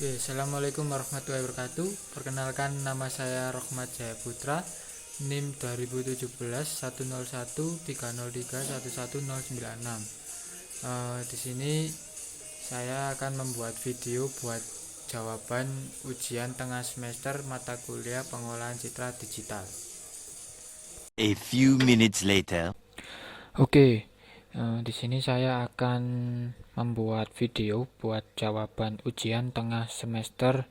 Oke, Assalamualaikum warahmatullahi wabarakatuh. Perkenalkan, nama saya Rohmat Jaya Putra, NIM 2017 101 303 11096. Di sini saya akan membuat video buat jawaban ujian tengah semester mata kuliah pengolahan citra digital. A few minutes later. Oke, di sini saya akan membuat video buat jawaban ujian tengah semester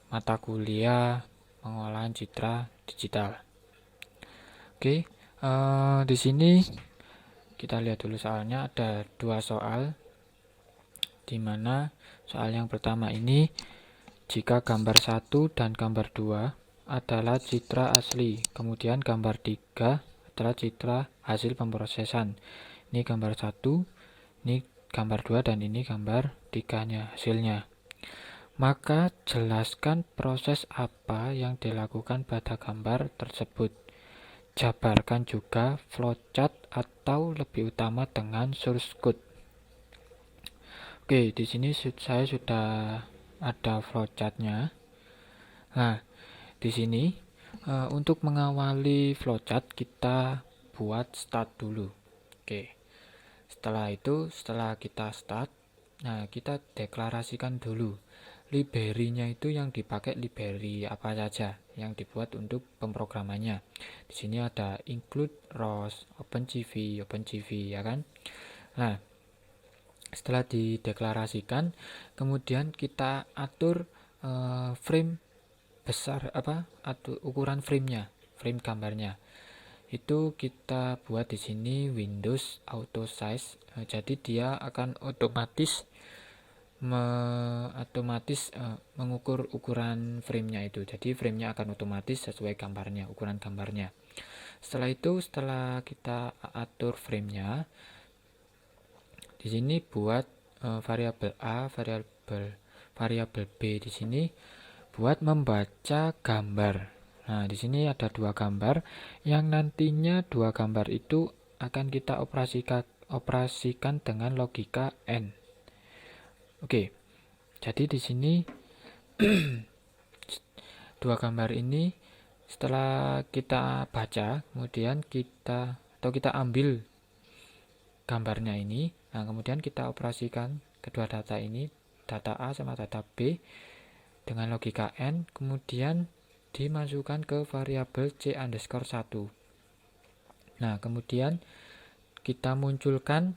mata kuliah pengolahan citra digital. Oke, di sini kita lihat dulu soalnya ada dua soal, di mana soal yang pertama ini jika gambar 1 dan gambar 2 adalah citra asli, kemudian gambar 3 adalah citra hasil pemrosesan. Ini gambar 1, ini gambar 2, dan ini gambar 3-nya hasilnya. Maka jelaskan proses apa yang dilakukan pada gambar tersebut. Jabarkan juga flowchart atau lebih utama dengan source code. Oke, di sini saya sudah ada flowchartnya. Nah, di sini untuk mengawali flowchart kita buat start dulu. Oke, setelah kita start, nah kita deklarasikan dulu library-nya itu yang dipakai library apa saja yang dibuat untuk pemrogramannya. Di sini ada include ROS, OpenCV ya kan. Nah, setelah dideklarasikan, kemudian kita atur frame besar ukuran frame gambarnya. Itu kita buat di sini Windows Auto Size. Jadi dia akan otomatis mengukur ukuran framenya itu. Jadi framenya akan otomatis sesuai gambarnya, ukuran gambarnya. Setelah kita atur framenya, di sini buat variabel A, variabel B di sini buat membaca gambar. Nah, di sini ada dua gambar yang nantinya dua gambar itu akan kita operasikan dengan logika N. Oke, jadi di sini dua gambar ini setelah kita baca, kemudian kita ambil gambarnya ini, nah kemudian kita operasikan kedua data ini, data A sama data B dengan logika N, kemudian dimasukkan ke variabel C_1. Nah, kemudian kita munculkan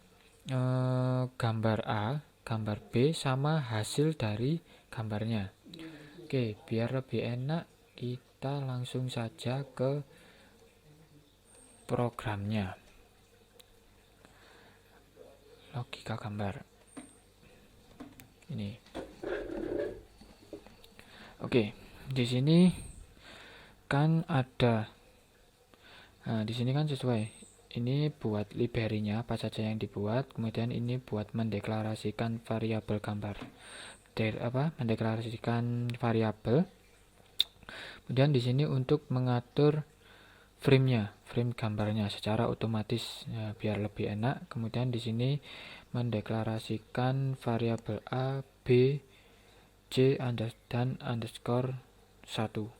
gambar A, gambar B, sama hasil dari gambarnya. Oke, biar lebih enak kita langsung saja ke programnya. Logika gambar. Ini. Oke, di sini kan ada. Nah, di sini kan sesuai. Ini buat library-nya apa saja yang dibuat, kemudian ini buat mendeklarasikan variabel gambar. Mendeklarasikan variabel. Kemudian di sini untuk mengatur frame gambarnya secara otomatis ya, biar lebih enak. Kemudian di sini mendeklarasikan variabel A, B, C dan underscore 1.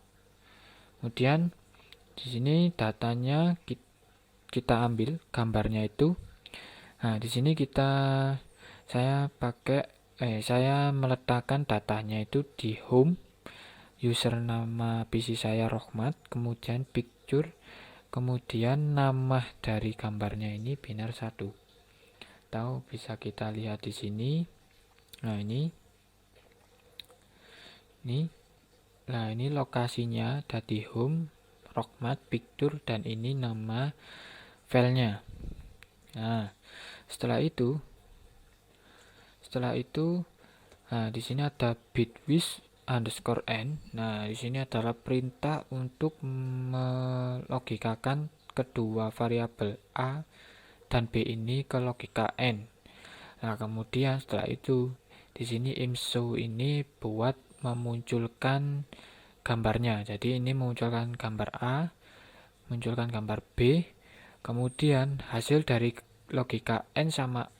Kemudian di sini datanya kita ambil gambarnya itu. Nah, di sini saya meletakkan datanya itu di home, user nama PC saya Rohmat, kemudian picture, kemudian nama dari gambarnya ini binar 1. Tahu bisa kita lihat di sini. Nah, ini lokasinya ada di home, Rohmat, picture, dan ini nama filenya. Nah, setelah itu nah, di sini ada bitwidth underscore n. Nah, di sini adalah perintah untuk melogikakan kedua variabel A dan B ini ke logika n. Nah, kemudian setelah itu di sini imshow ini buat memunculkan gambarnya. Jadi ini memunculkan gambar A, munculkan gambar B, kemudian hasil dari logika N sama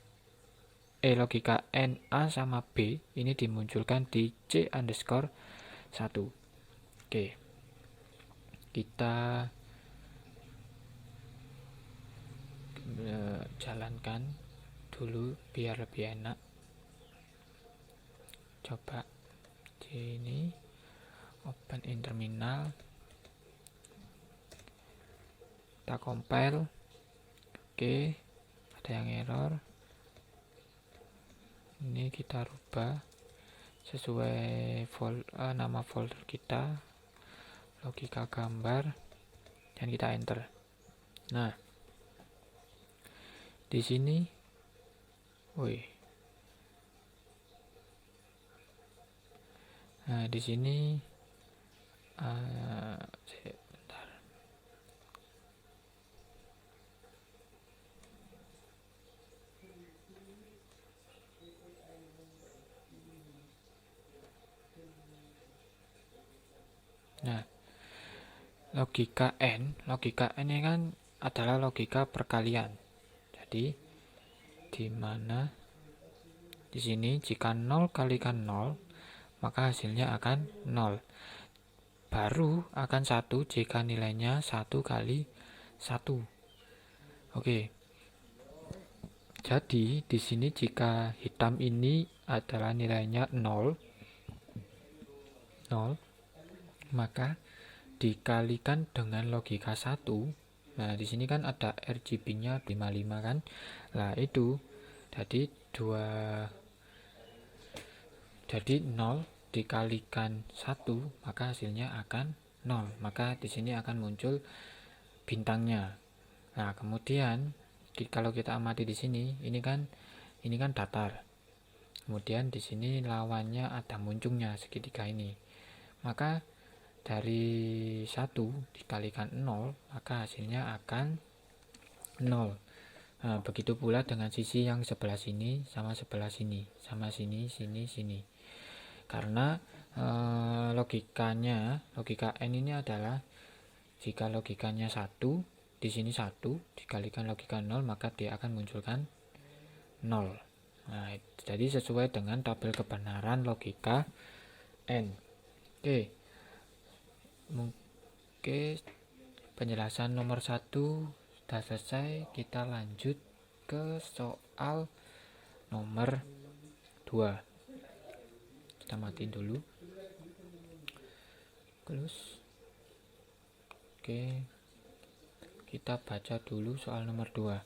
logika NA sama B ini dimunculkan di C_1. Oke, kita jalankan dulu biar lebih enak. Coba ini open in terminal, kita compile. Oke, ada yang error, ini kita rubah sesuai nama folder kita, logika gambar, dan kita enter. Nah, di sini, nah di sini, bentar. Nah, logika N ini kan adalah logika perkalian. Jadi, di mana di sini jika 0 kalikan 0, maka hasilnya akan 0. Baru akan 1 jika nilainya 1 kali 1. Oke. Jadi, di sini jika hitam ini adalah nilainya 0, maka dikalikan dengan logika 1. Nah, di sini kan ada RGB-nya 55 kan? Nah, itu jadi 0 dikalikan 1, maka hasilnya akan 0. Maka di sini akan muncul bintangnya. Nah, kemudian kalau kita amati di sini, ini kan datar. Kemudian di sini lawannya ada muncungnya segitiga ini. Maka dari 1 dikalikan 0, maka hasilnya akan 0. Nah, begitu pula dengan sisi yang sebelah sini sama sebelah sini, sama sini, sini. Karena logika N ini adalah jika logikanya 1, di sini 1 dikalikan logika 0, maka dia akan munculkan 0. Nah, jadi sesuai dengan tabel kebenaran logika N. Oke, penjelasan nomor 1 sudah selesai. Kita lanjut ke soal nomor 2. Kita matiin dulu, close. Oke, kita baca dulu soal nomor 2.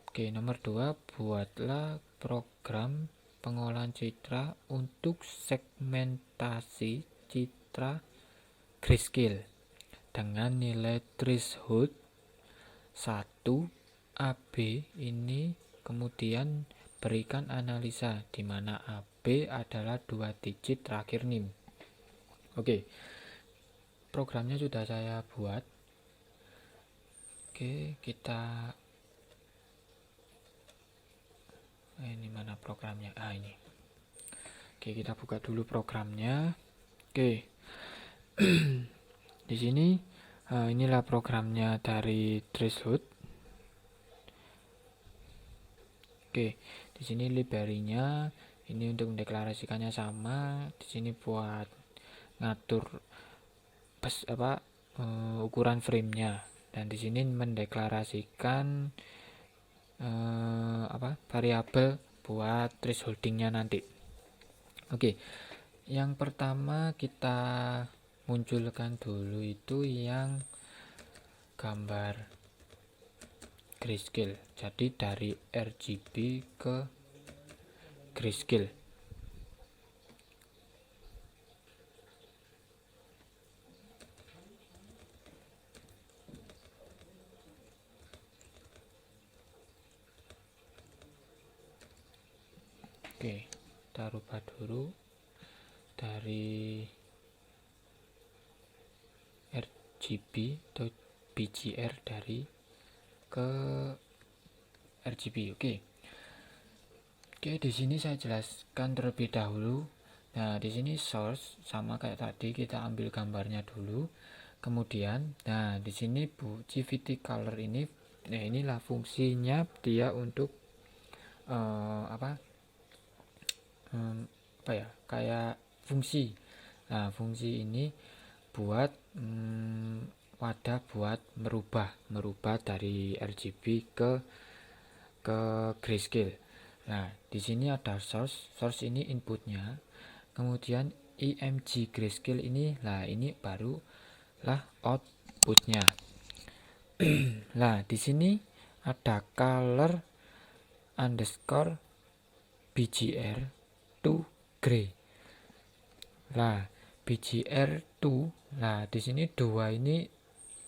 Oke, nomor 2, buatlah program pengolahan citra untuk segmentasi citra grayscale dengan nilai threshold 1 AB. Ini kemudian berikan analisa di mana AB adalah 2 digit terakhir NIM. Oke, programnya sudah saya buat. Oke, kita ini mana programnya? Ini. Oke, kita buka dulu programnya. Oke. Di sini inilah programnya dari threshold. Oke, di sini library-nya ini untuk mendeklarasikannya sama. Di sini buat ngatur ukuran frame-nya, dan di sini mendeklarasikan variabel buat thresholding-nya nanti. Oke, yang pertama kita munculkan dulu itu yang gambar grayscale. Jadi dari RGB ke grayscale. Oke, kita rubah dulu dari RGB atau BGR dari ke RGB. Oke, di sini saya jelaskan terlebih dahulu. Nah, di sini source sama kayak tadi, kita ambil gambarnya dulu. Kemudian, nah di sini GVT color ini, nah inilah fungsinya dia untuk apa apa ya, kayak fungsi. Nah, fungsi ini buat wadah buat merubah dari RGB ke grayscale. Nah, di sini ada source ini inputnya, kemudian IMG grayscale ini, lah ini baru lah outputnya. Nah, di sini ada color underscore BGR to gray. Lah, BGR2, nah di sini 2 ini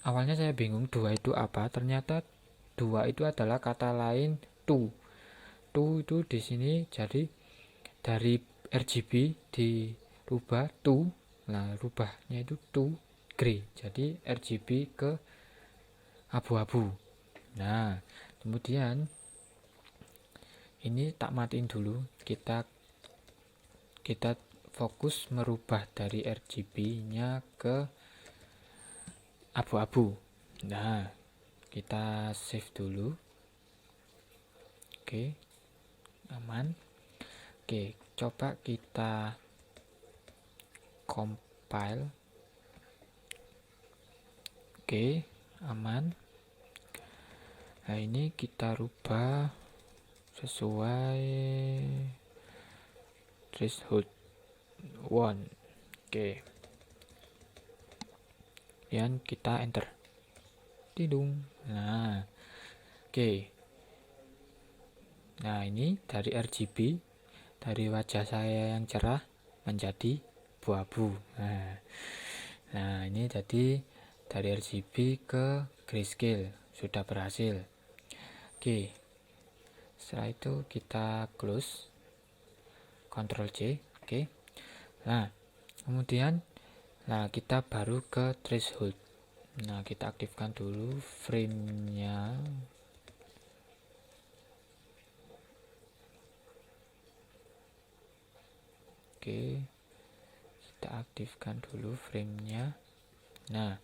awalnya saya bingung 2 itu apa. Ternyata 2 itu adalah kata lain to. To itu di sini jadi dari RGB dirubah to. Nah, rubahnya itu to gray. Jadi RGB ke abu-abu. Nah, kemudian ini tak matiin dulu. Kita fokus merubah dari RGB-nya ke abu-abu. Nah, kita save dulu. Oke, aman. Oke, coba kita compile. Oke, aman. Nah, ini kita rubah sesuai threshold 1. Oke, dan kita enter. Tidung. Nah, oke. Nah, ini dari RGB, dari wajah saya yang cerah menjadi abu-abu. Nah, ini jadi dari RGB ke grayscale sudah berhasil. Oke, setelah itu kita close, Ctrl C. Oke. Nah, kemudian kita baru ke threshold. Nah, kita aktifkan dulu frame-nya. Oke, kita aktifkan dulu frame-nya. Nah,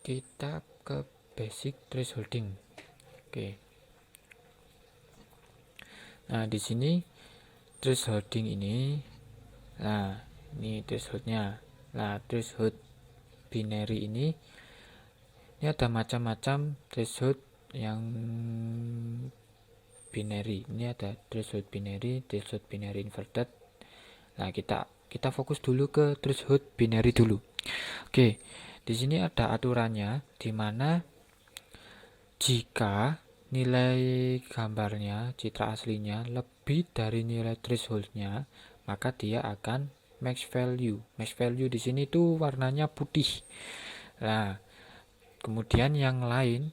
kita ke basic thresholding. Oke. Nah, di sini thresholding ini, nah ini thresholdnya. Nah, threshold binary ini ada macam-macam threshold yang binary. Ini ada threshold binary inverted. Nah, kita fokus dulu ke threshold binary dulu. Oke, di sini ada aturannya, di mana jika nilai gambarnya, citra aslinya lebih dari nilai thresholdnya, maka dia akan max value. Max value di sini tuh warnanya putih. Nah, kemudian yang lain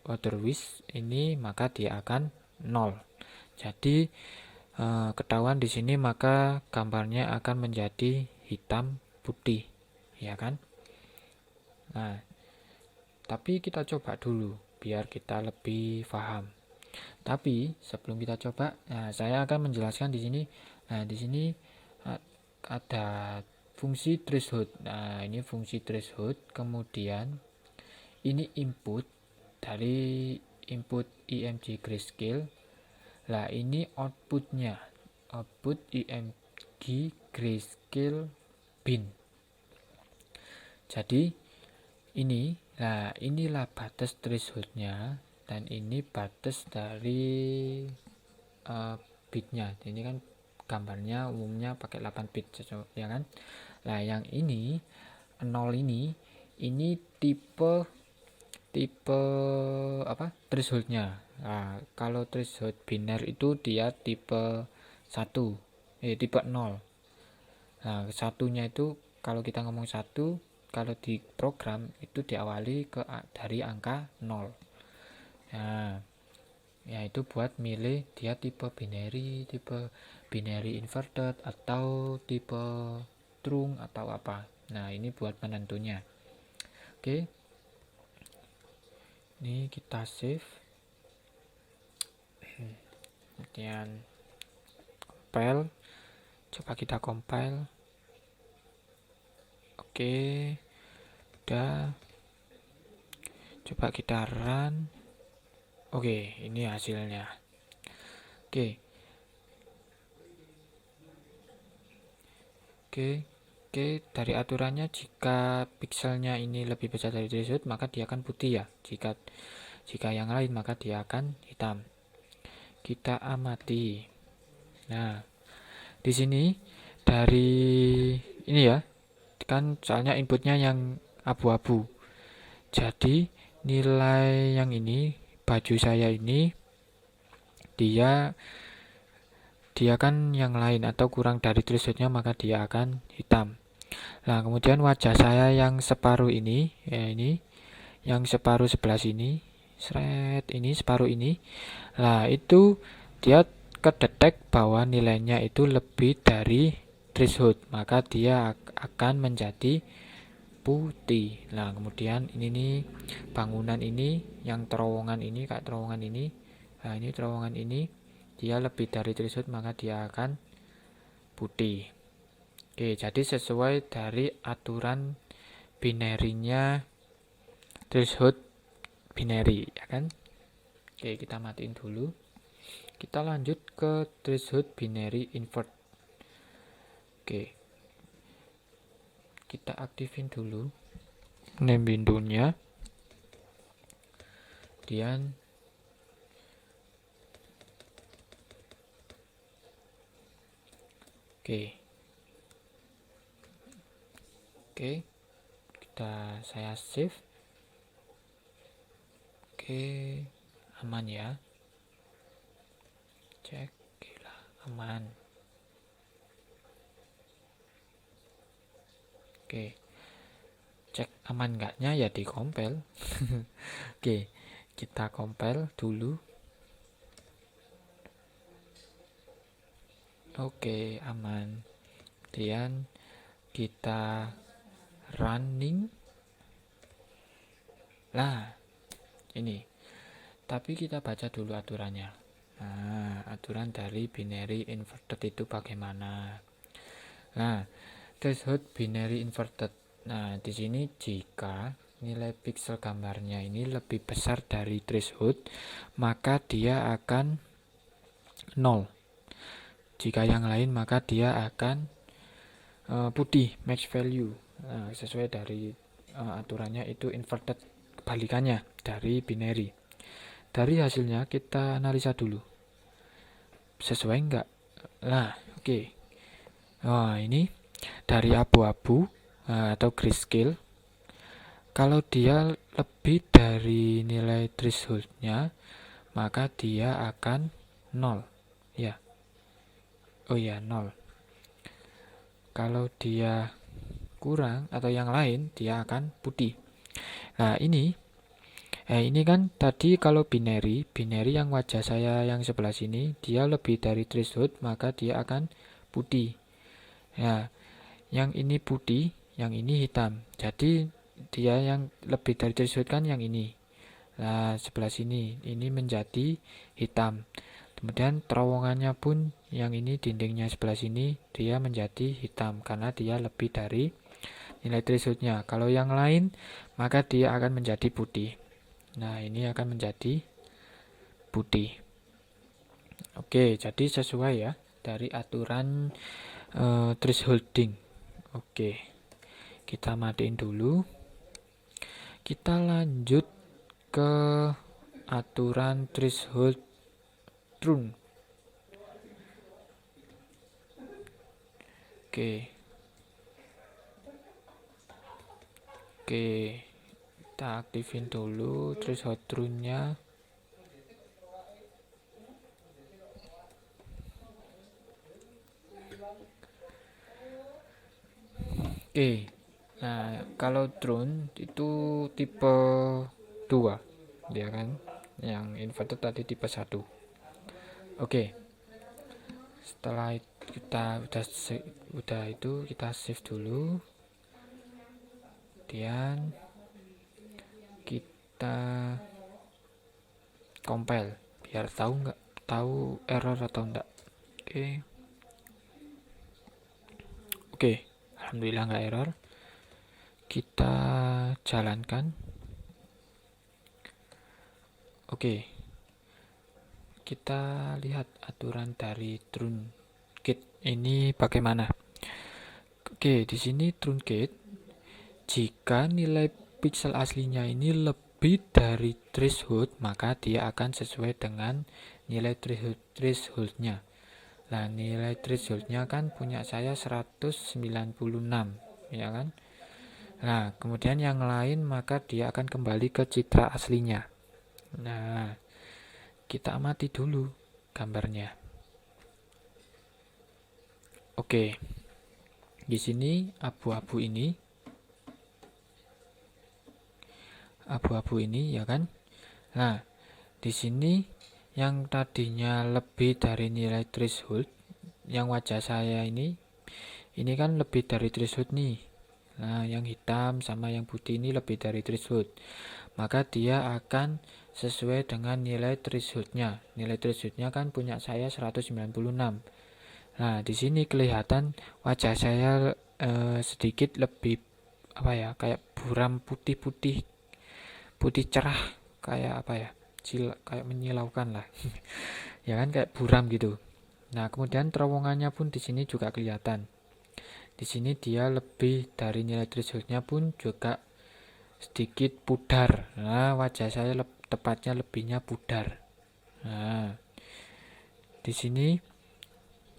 otherwise ini maka dia akan 0. Jadi ketahuan di sini maka gambarnya akan menjadi hitam putih, ya kan? Nah, tapi kita coba dulu biar kita lebih paham. Tapi sebelum kita coba, saya akan menjelaskan di sini. Nah, di sini ada fungsi threshold. Nah, ini fungsi threshold. Kemudian ini input dari input IMG grayscale. Lah, ini outputnya, output IMG grayscale bin. Jadi ini, nah inilah batas thresholdnya, dan ini batas dari bitnya. Ini kan gambarnya umumnya pakai 8 bit, ya kan? Nah, yang ini 0 ini tipe apa? Thresholdnya. Nah, kalau threshold binary itu dia tipe 1, tipe 0. Nah, satunya itu kalau kita ngomong 1, kalau di program itu diawali dari angka 0. Nah, ya itu buat milih dia tipe binary inverted atau tipe true atau apa. Nah, ini buat penentunya. Oke. Ini kita save. Kemudian compile. Coba kita compile. Oke. Udah. Coba kita run. Oke, ini hasilnya. Oke. Oke, dari aturannya jika pikselnya ini lebih besar dari threshold maka dia akan putih ya. Jika yang lain maka dia akan hitam. Kita amati. Nah, di sini dari ini ya, kan soalnya inputnya yang abu-abu. Jadi nilai yang ini, baju saya ini dia kan yang lain atau kurang dari thresholdnya maka dia akan hitam. Nah, kemudian wajah saya yang separuh ini, ya ini, yang separuh sebelah sini, ini separuh ini. Nah, itu dia kedetek bahwa nilainya itu lebih dari threshold, maka dia akan menjadi putih. Nah, kemudian ini nih bangunan ini, yang terowongan ini, kayak terowongan ini. Nah, ini terowongan ini dia lebih dari threshold maka dia akan putih. Oke, jadi sesuai dari aturan binary-nya threshold binary, ya kan? Oke, kita matiin dulu. Kita lanjut ke threshold binary invert. Oke, kita aktifin dulu name window-nya. Kemudian Oke, saya save. Oke, aman ya. Cek, gila, aman. Oke, cek aman enggaknya ya di compile. Oke, kita compile dulu. Oke, aman. Kemudian kita running. Nah, ini. Tapi kita baca dulu aturannya. Nah, aturan dari binary inverted itu bagaimana? Nah, threshold binary inverted. Nah, di sini jika nilai pixel gambarnya ini lebih besar dari threshold, maka dia akan 0. Jika yang lain maka dia akan putih, max value. Nah, sesuai dari aturannya itu inverted, kebalikannya dari binary. Dari hasilnya kita analisa dulu. Sesuai enggak? Nah, oke. Nah, ini dari abu-abu atau grayscale. Kalau dia lebih dari nilai thresholdnya, maka dia akan 0. Ya. Oh ya, 0. Kalau dia kurang atau yang lain, dia akan putih. Nah, ini kan tadi kalau binary yang wajah saya yang sebelah sini, dia lebih dari threshold, maka dia akan putih. Ya, yang ini putih, yang ini hitam. Jadi dia yang lebih dari threshold kan yang ini. Nah, sebelah sini ini menjadi hitam. Kemudian terowongannya pun yang ini, dindingnya sebelah sini dia menjadi hitam karena dia lebih dari nilai thresholdnya. Kalau yang lain maka dia akan menjadi putih. Nah, ini akan menjadi putih. Oke, jadi sesuai ya dari aturan thresholding. Oke, kita matiin dulu. Kita lanjut ke aturan threshold true. Oke, kita aktifin dulu threshold true-nya. Oke, nah kalau drone itu tipe 2 ya kan, yang inverted tadi tipe 1. Oke, setelah kita udah itu kita save dulu, kemudian kita compile biar tahu error atau enggak. Oke, alhamdulillah nggak error. Kita jalankan. Oke, kita lihat aturan dari truncate ini bagaimana. Oke, di sini truncate, jika nilai pixel aslinya ini lebih dari threshold, maka dia akan sesuai dengan nilai thresholdnya. Nah, nilai thresholdnya kan punya saya 196, ya kan? Nah, kemudian yang lain maka dia akan kembali ke citra aslinya. Nah, kita amati dulu gambarnya. Oke, di sini abu-abu ini ya kan. Nah, di sini yang tadinya lebih dari nilai threshold, yang wajah saya ini kan lebih dari threshold nih. Nah, yang hitam sama yang putih ini lebih dari threshold, maka dia akan sesuai dengan nilai thresholdnya. Nilai thresholdnya kan punya saya 196. Nah, di sini kelihatan wajah saya sedikit lebih kayak buram putih cerah, kayak kayak menyilaukan lah. Ya kan, kayak buram gitu. Nah, kemudian terowongannya pun di sini juga kelihatan. Di sini dia lebih dari nilai thresholdnya pun juga sedikit pudar. Nah, wajah saya tepatnya lebihnya pudar. Nah, di sini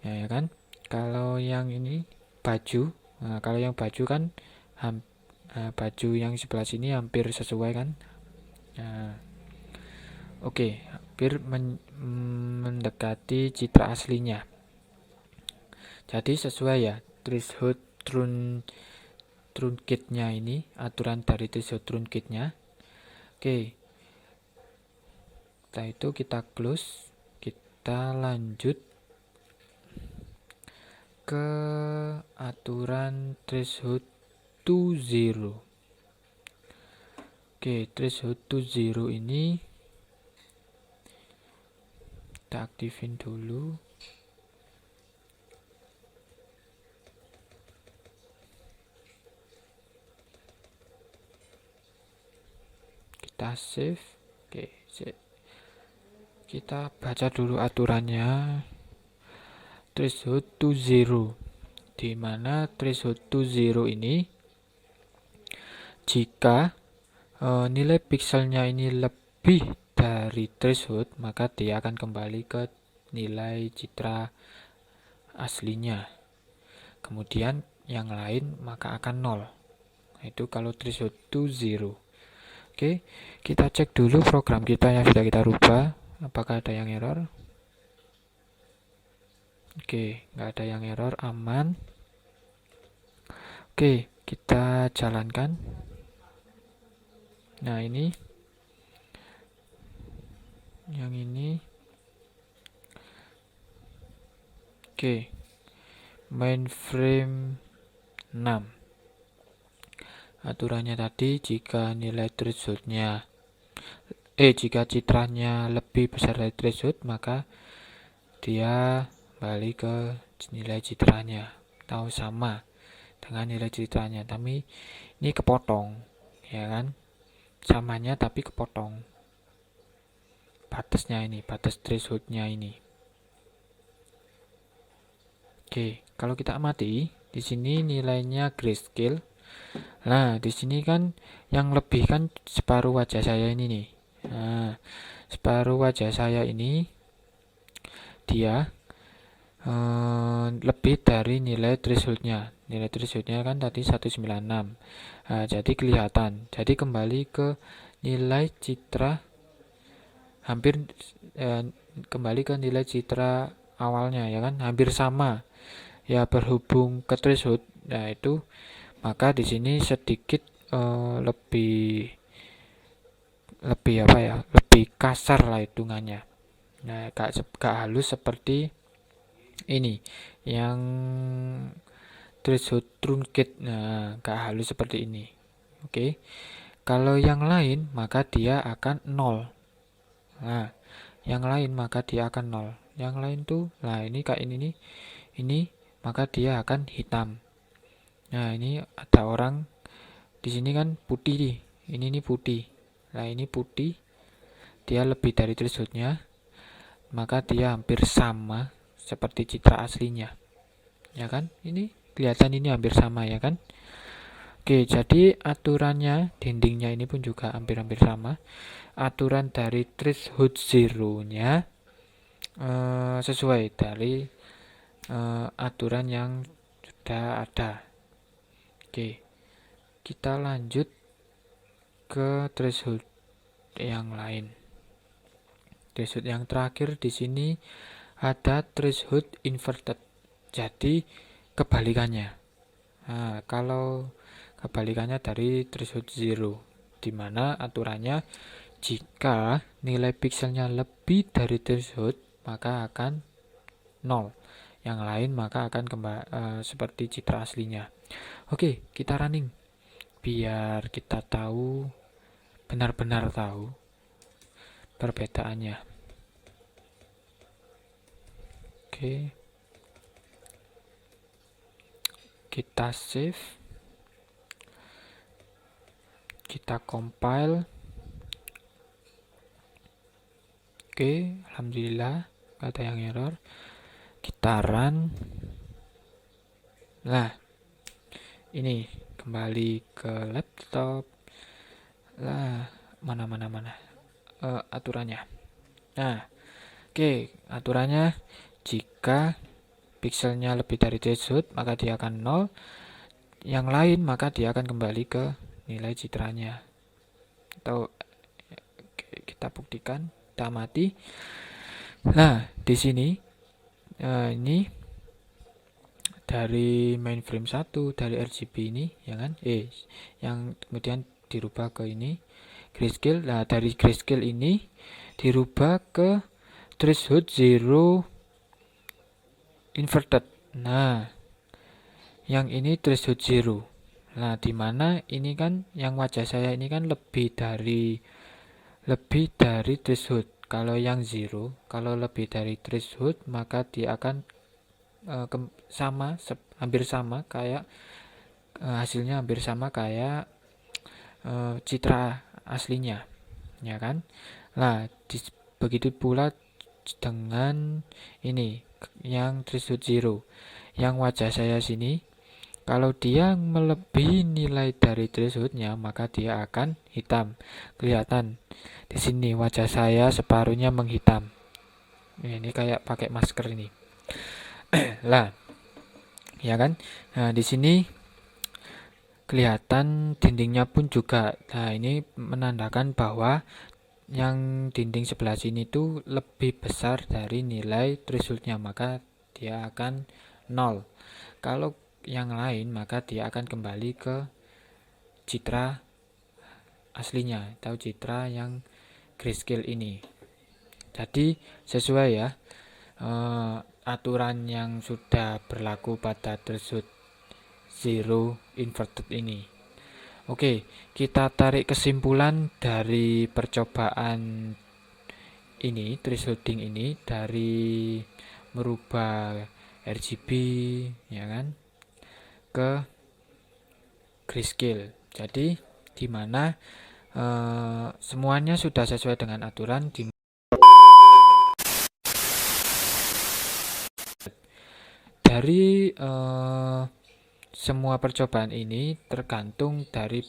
ya kan. Kalau yang ini baju, kalau yang baju kan baju yang sebelah sini hampir sesuai kan. Nah, oke, hampir mendekati citra aslinya. Jadi sesuai ya threshold truncate-nya ini, aturan dari threshold truncate-nya. Oke. Setelah itu kita close, kita lanjut ke aturan threshold to zero. Oke, threshold to zero ini kita aktifin dulu. Kita save. Oke, kita baca dulu aturannya. Threshold to zero, di mana threshold to zero ini jika nilai pixelnya ini lebih dari threshold, maka dia akan kembali ke nilai citra aslinya. Kemudian yang lain maka akan 0. Itu kalau threshold to zero. Oke, kita cek dulu program kita yang sudah kita rubah, apakah ada yang error. Oke, nggak ada yang error, aman. Oke, kita jalankan. Nah, ini yang ini. Oke, mainframe 6. Aturannya tadi, jika nilai thresholdnya jika citranya lebih besar dari threshold, maka dia balik ke nilai citranya atau sama dengan nilai citranya. Tapi ini kepotong, ya kan? Samanya tapi kepotong. Batasnya ini, batas thresholdnya ini. Oke, kalau kita amati, di sini nilainya grayscale. Nah, di sini kan yang lebih kan separuh wajah saya ini nih. Nah, separuh wajah saya ini dia lebih dari nilai thresholdnya. Nilai thresholdnya kan tadi 196. Nah, jadi kelihatan. Jadi kembali ke nilai citra hampir kembali ke nilai citra awalnya, ya kan, hampir sama. Ya, berhubung ke threshold, nah itu maka di sini sedikit lebih lebih kasar lah hitungannya. Nah, gak halus seperti ini yang threshold truncate. Nah, gak halus seperti ini. Oke. Kalau yang lain maka dia akan 0. Nah, yang lain maka dia akan 0. Yang lain tuh, nah ini kayak ini nih. Ini maka dia akan hitam. Nah, ini ada orang di sini kan putih nih. Ini nih putih. Nah, ini putih. Dia lebih dari thresholdnya. maka dia hampir sama seperti citra aslinya, ya kan? Ini kelihatan ini hampir sama, ya kan? Oke, jadi aturannya dindingnya ini pun juga hampir-hampir sama. Aturan dari threshold zero-nya sesuai dari aturan yang sudah ada. Oke, kita lanjut ke threshold yang lain. Threshold yang terakhir di sini ada threshold inverted. Jadi kebalikannya. Nah, kalau kebalikannya dari threshold zero, di mana aturannya jika nilai pikselnya lebih dari threshold maka akan 0. Yang lain maka akan seperti citra aslinya. Oke, kita running biar kita tahu, benar-benar tahu perbedaannya. Oke, kita save, kita compile. Oke, alhamdulillah gak ada yang error. Kita run. Nah, ini kembali ke laptop. Lah, mana aturannya. Nah, oke, aturannya jika pikselnya lebih dari threshold maka dia akan 0. Yang lain maka dia akan kembali ke nilai citranya. Atau kita buktikan, kita amati. Nah, di sini ini dari mainframe 1 dari RGB ini, ya kan? Yang kemudian dirubah ke ini grayscale. Nah, dari grayscale ini dirubah ke threshold zero inverted. Nah, yang ini threshold zero. Nah, dimana ini kan yang wajah saya ini kan lebih dari threshold. Kalau yang zero, kalau lebih dari threshold maka dia akan hampir sama kayak hasilnya hampir sama kayak citra aslinya, ya kan? Nah, begitu pula dengan ini yang threshold zero. Yang wajah saya sini, kalau dia melebihi nilai dari thresholdnya maka dia akan hitam. Kelihatan di sini wajah saya separuhnya menghitam. Ini kayak pakai masker ini. Lah, ya kan? Nah, di sini kelihatan dindingnya pun juga. Nah, ini menandakan bahwa yang dinding sebelah sini tuh lebih besar dari nilai thresholdnya, maka dia akan 0. Kalau yang lain maka dia akan kembali ke citra aslinya atau citra yang grayscale ini. Jadi sesuai ya aturan yang sudah berlaku pada threshold zero inverted ini. Oke, kita tarik kesimpulan dari percobaan ini, thresholding ini, dari merubah RGB, ya kan, ke grayscale. Jadi di mana semuanya sudah sesuai dengan aturan. Dari semua percobaan ini tergantung dari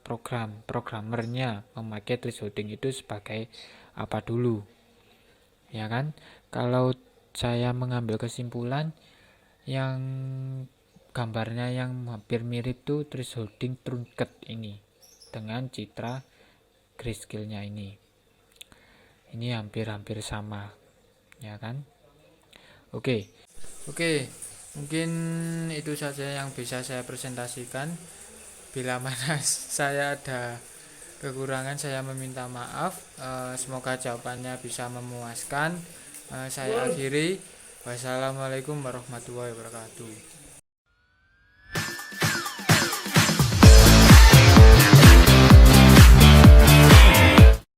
programmernya memakai thresholding itu sebagai apa dulu, ya kan? Kalau saya mengambil kesimpulan yang gambarnya yang hampir mirip tuh thresholding trunket ini dengan citra grayscale-nya ini hampir-hampir sama, ya kan? Oke, mungkin itu saja yang bisa saya presentasikan. Bila mana saya ada kekurangan, saya meminta maaf. Semoga jawabannya bisa memuaskan. Saya akhiri. Wassalamualaikum warahmatullahi wabarakatuh.